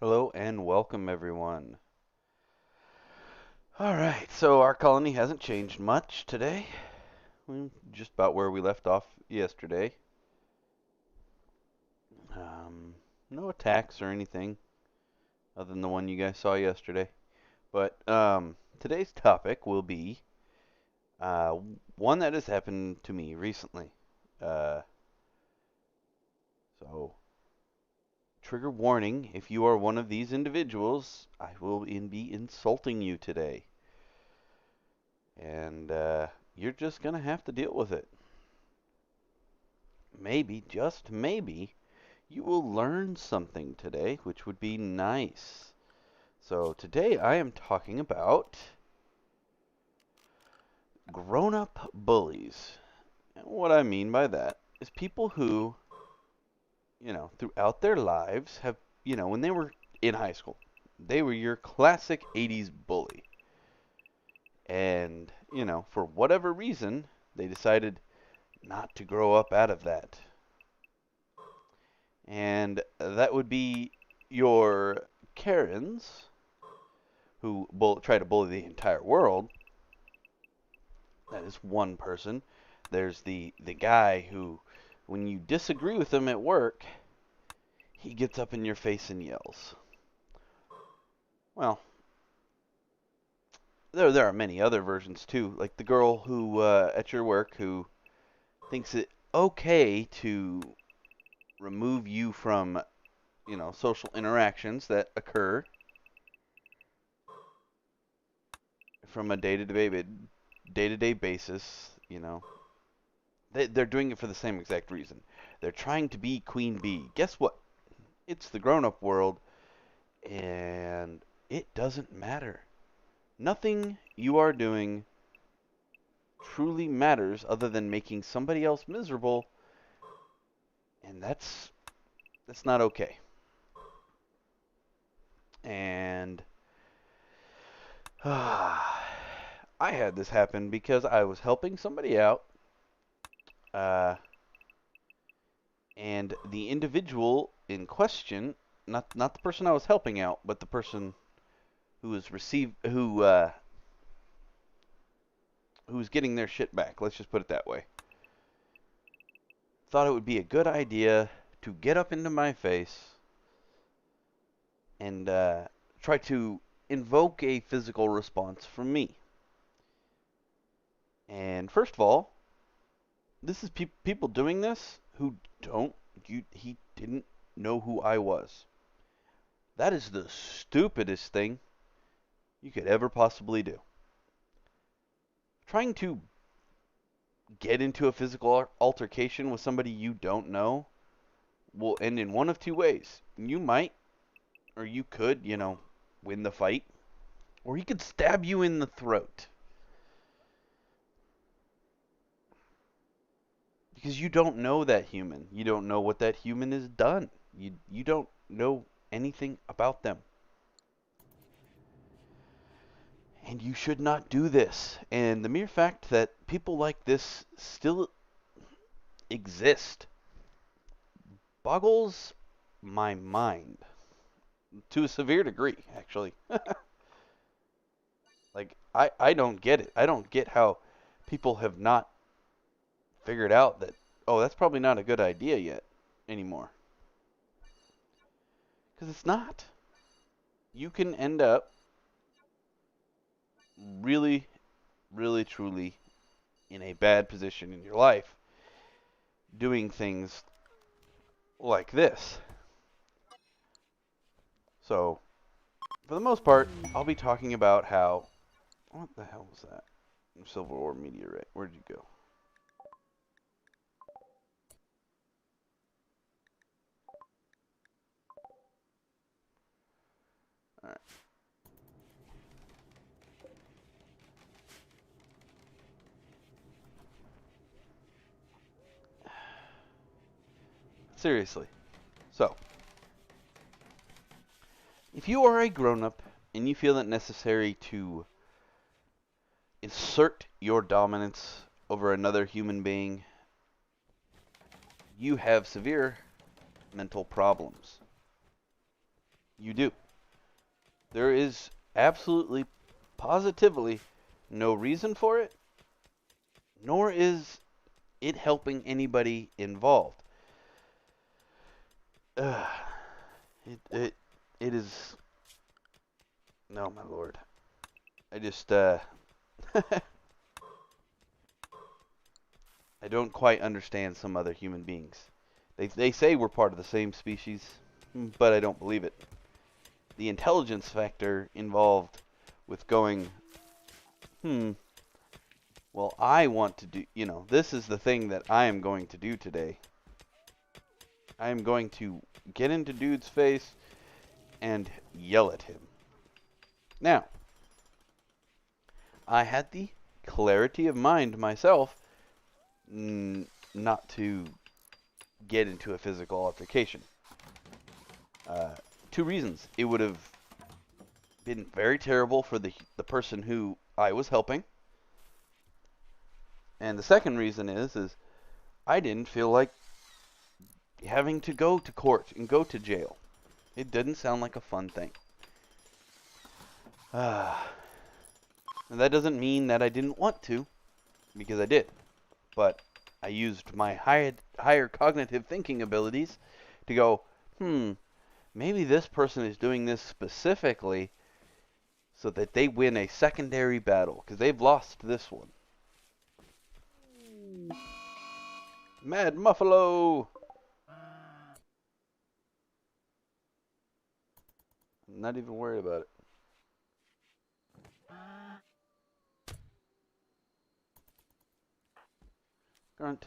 Hello and welcome everyone. Alright, so our colony hasn't changed much today. Just about where we left off yesterday. Um, no attacks or anything other than the one you guys saw yesterday. But today's topic will be uh, one that has happened to me recently. Uh, so, trigger warning, if you are one of these individuals, I will be insulting you today. And you're just going to have to deal with it. Maybe, just maybe, you will learn something today, which would be nice. So today I am talking about grown-up bullies. And what I mean by that is people who, throughout their lives when they were in high school, they were your classic 80s bully. And, for whatever reason, they decided not to grow up out of that. And that would be your Karens, who try to bully the entire world. That is one person. There's the guy who, when you disagree with him at work, he gets up in your face and yells. Well, there are many other versions too, like the girl who at your work who thinks it okay to remove you from social interactions that occur from a day-to-day basis. They're doing it for the same exact reason. They're trying to be Queen Bee. Guess what? It's the grown-up world, and it doesn't matter. Nothing you are doing truly matters other than making somebody else miserable, and that's not okay. And I had this happen because I was helping somebody out, uh, and the individual in question, not the person I was helping out, but the person who was who's getting their shit back. Let's just put it that way. Thought it would be a good idea to get up into my face and try to invoke a physical response from me. And first of all, this is people doing this who don't. He didn't know who I was. That is the stupidest thing you could ever possibly do. Trying to get into a physical altercation with somebody you don't know will end in one of two ways. You might, or you could, win the fight, or he could stab you in the throat. Because you don't know that human. You don't know what that human has done. You don't know anything about them. And you should not do this. And the mere fact that people like this still exist boggles my mind to a severe degree, actually. Like, I don't get it. I don't get how people have not figured out that, oh, that's probably not a good idea yet anymore. Because it's not. You can end up really, really, truly in a bad position in your life doing things like this. So, for the most part, I'll be talking about how. What the hell was that? Silver Ore Meteorite. Where'd you go? Alright. Seriously. So, if you are a grown up and you feel it necessary to assert your dominance over another human being, you have severe mental problems. You do. There is absolutely, positively no reason for it, nor is it helping anybody involved. Uh, it is. No, my lord. I just I don't quite understand some other human beings. They say we're part of the same species, but I don't believe it. The intelligence factor involved with going, well, I want to do, this is the thing that I am going to do today. I am going to get into dude's face and yell at him. Now, I had the clarity of mind myself not to get into a physical altercation. Two reasons. It would have been very terrible for the person who I was helping. And the second reason is I didn't feel like having to go to court and go to jail. It didn't sound like a fun thing. And that doesn't mean that I didn't want to, because I did. But I used my higher cognitive thinking abilities to go, maybe this person is doing this specifically so that they win a secondary battle, because they've lost this one. Mad Muffalo! I'm not even worried about it. Grunt.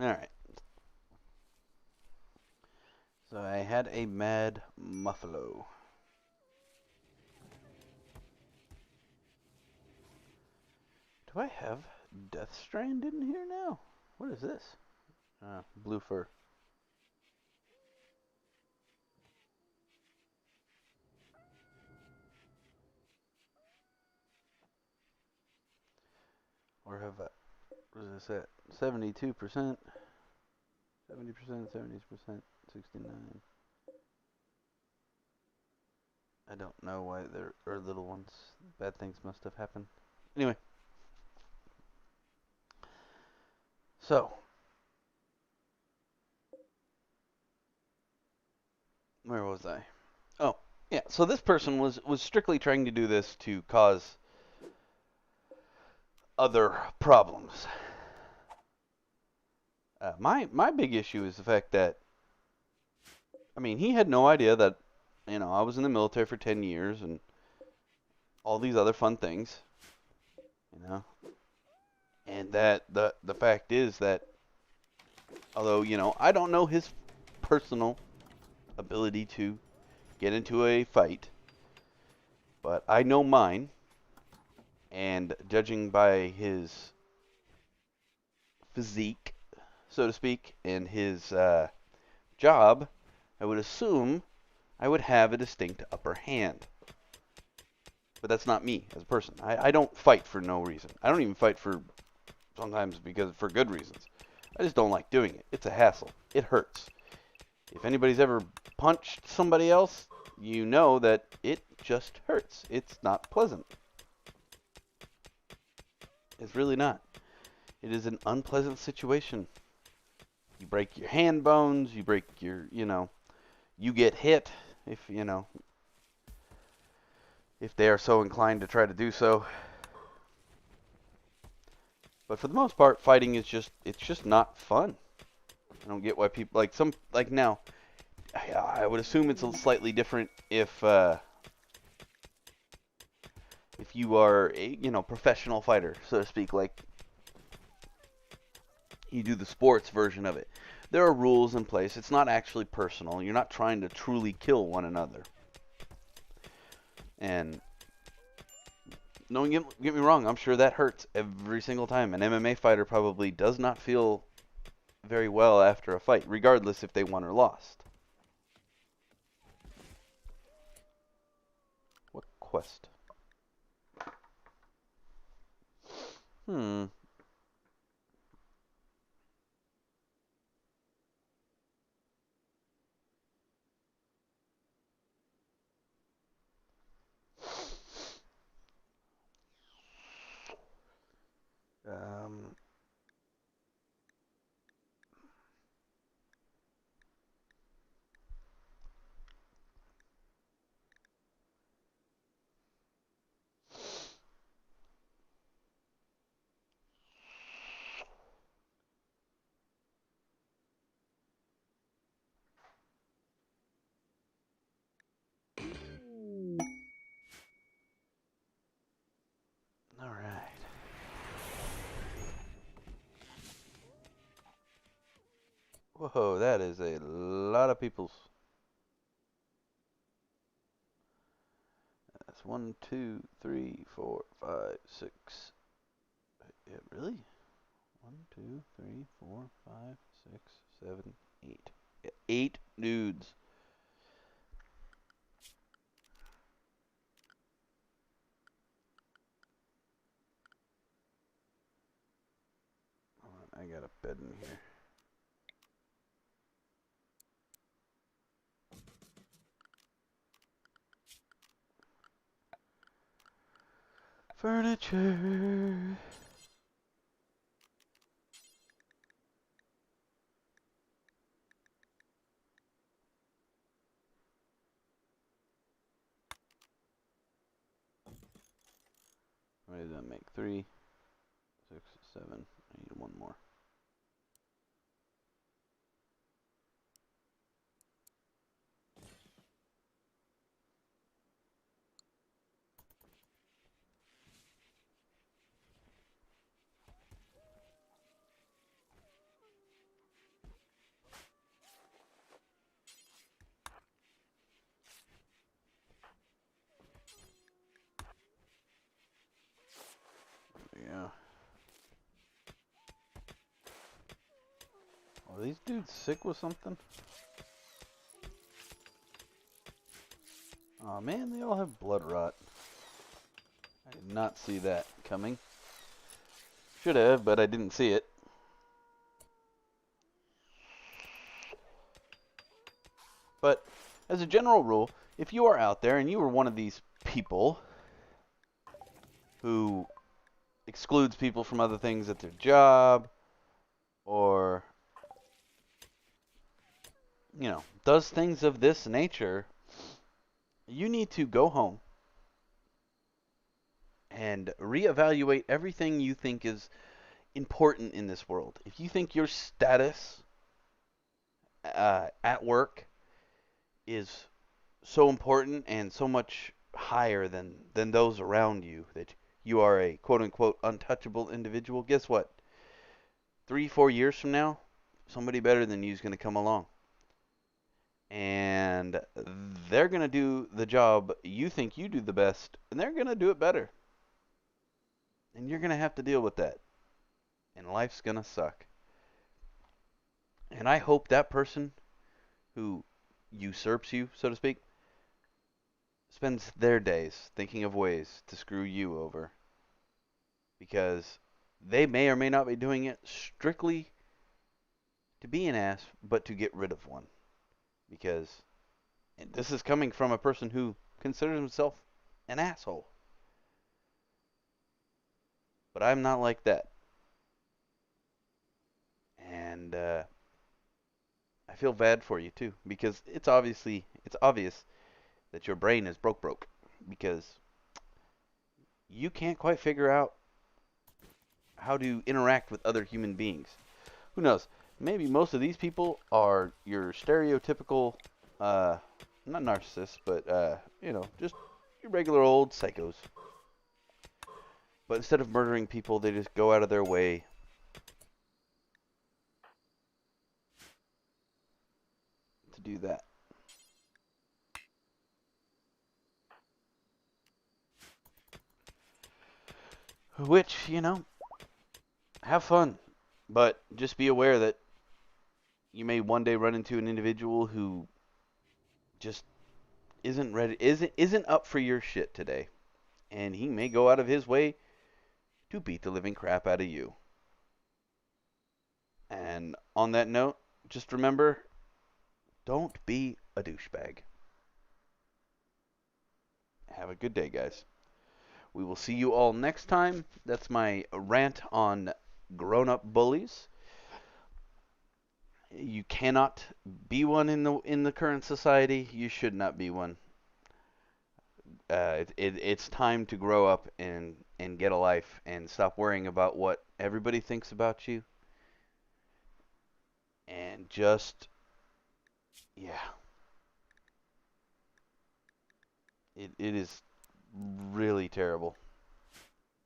Alright. So I had a Mad Muffalo. Do I have Death Strand in here now? What is this? Blue fur. Or have I, what is this at? 72%, 70%, 70%, 69. I don't know why there are little ones. Bad things must have happened. Anyway. So. Where was I? Oh, yeah. So this person was strictly trying to do this to cause other problems. My big issue is the fact that, I mean, he had no idea that, I was in the military for 10 years and all these other fun things, and that the fact is that, although, I don't know his personal ability to get into a fight, but I know mine, and judging by his physique, so to speak, and his job, I would assume I would have a distinct upper hand. But that's not me as a person. I don't fight for no reason. I don't even fight for sometimes for good reasons. I just don't like doing it. It's a hassle. It hurts. If anybody's ever punched somebody else, you know that it just hurts. It's not pleasant. It's really not. It is an unpleasant situation. You break your hand bones, you break your, you get hit if they are so inclined to try to do so. But for the most part, fighting is it's just not fun. I don't get why people, now, I would assume it's a slightly different if you are a, professional fighter, so to speak, like you do the sports version of it. There are rules in place. It's not actually personal. You're not trying to truly kill one another. And don't get me wrong. I'm sure that hurts every single time. An MMA fighter probably does not feel very well after a fight, regardless if they won or lost. What quest? Hmm. Um. All right. Whoa, that is a lot of people's. That's 1, 2, 3, 4, 5, 6. Yeah, really? 1, 2, 3, 4, 5, 6, 7, 8. Yeah, 8 dudes. Hold on, I got a bed in here. Furniture. What did that make? 3, 6, 7. I need one more. Yeah. Are these dudes sick with something? Oh man, they all have blood rot. I did not see that coming. Should have, but I didn't see it. But as a general rule, if you are out there and you are one of these people who excludes people from other things at their job or, does things of this nature, you need to go home and reevaluate everything you think is important in this world. If you think your status at work is so important and so much higher than those around you, that you are a quote unquote untouchable individual, guess what? 3, 4 years from now, somebody better than you is going to come along. And they're going to do the job you think you do the best, and they're going to do it better. And you're going to have to deal with that. And life's going to suck. And I hope that person who usurps you, so to speak, spends their days thinking of ways to screw you over. Because they may or may not be doing it strictly to be an ass, but to get rid of one. Because this is coming from a person who considers himself an asshole. But I'm not like that. And I feel bad for you too, because it's obvious that your brain is broke, because you can't quite figure out how to interact with other human beings. Who knows? Maybe most of these people are your stereotypical, not narcissists, but just your regular old psychos. But instead of murdering people, they just go out of their way to do that. Which, have fun, but just be aware that you may one day run into an individual who just isn't up for your shit today, and he may go out of his way to beat the living crap out of you. And on that note, just remember, don't be a douchebag. Have a good day, guys. We will see you all next time. That's my rant on grown-up bullies. You cannot be one in the current society. You should not be one. It's time to grow up and get a life and stop worrying about what everybody thinks about you, and just, yeah, it is really terrible.